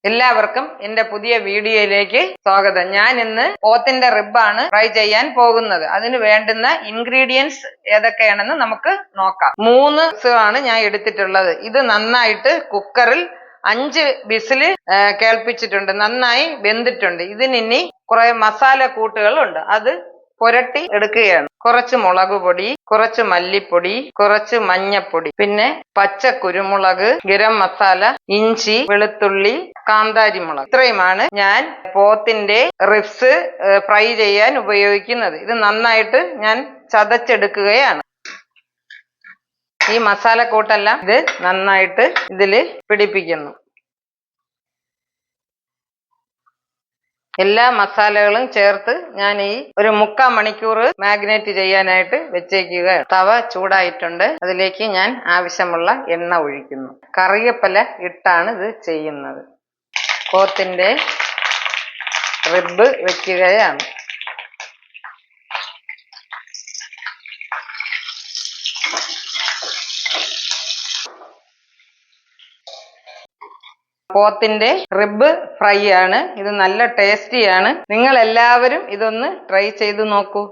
എല്ലാവർക്കും എന്റെ പുതിയ വീഡിയോയിലേക്ക് സ്വാഗതം. ഞാൻ ഇന്ന് പോത്തിന്റെ റിബാണ് ഫ്രൈ ചെയ്യാൻ പോകുന്നത്. അതിന് വേണ്ടുന്ന ഇൻഗ്രീഡിയൻസ് ഏതൊക്കെയാണെന്ന് നമുക്ക് നോക്കാം. 3 ആണ് ഞാൻ എടുത്തിട്ടുള്ളത്. ഇത് നന്നായിട്ട് കുക്കറിൽ 5 വിസില് കേൾപ്പിച്ചിട്ടുണ്ട്. നന്നായി വെന്തിട്ടുണ്ട്. ഇതിനി കുറെ മസാല കൂട്ടുകളുണ്ട്, അത് പുരട്ടി എടുക്കുകയാണ്. കുറച്ച് മുളക് പൊടി, കുറച്ച് മല്ലിപ്പൊടി, കുറച്ച് മഞ്ഞപ്പൊടി, പിന്നെ പച്ച കുരുമുളക്, ഗരം മസാല, ഇഞ്ചി, വെളുത്തുള്ളി, കാന്താരി മുളക്. ഇത്രയുമാണ് ഞാൻ പോത്തിന്റെ റിബ്സ് ഫ്രൈ ചെയ്യാൻ ഉപയോഗിക്കുന്നത്. ഇത് നന്നായിട്ട് ഞാൻ ചതച്ചെടുക്കുകയാണ്. ഈ മസാലക്കൂട്ടെല്ലാം ഇത് നന്നായിട്ട് ഇതില് പിടിപ്പിക്കുന്നു. എല്ലാ മസാലകളും ചേർത്ത് ഞാൻ ഈ ഒരു 3/4 മണിക്കൂർ മാഗ്നേറ്റ് ചെയ്യാനായിട്ട് വെച്ചേക്കുക. തവ ചൂടായിട്ടുണ്ട്. അതിലേക്ക് ഞാൻ ആവശ്യമുള്ള എണ്ണ ഒഴിക്കുന്നു. കറിവേപ്പില ഇട്ടാണ് ഇത് ചെയ്യുന്നത്. പോത്തിന്റെ റിബ് വെക്കുകയാണ്. പോത്തിന്റെ റിബ് ഫ്രൈ ആണ്. ഇത് നല്ല ടേസ്റ്റിയാണ്. നിങ്ങൾ എല്ലാവരും ഇതൊന്ന് ട്രൈ ചെയ്ത് നോക്കൂ.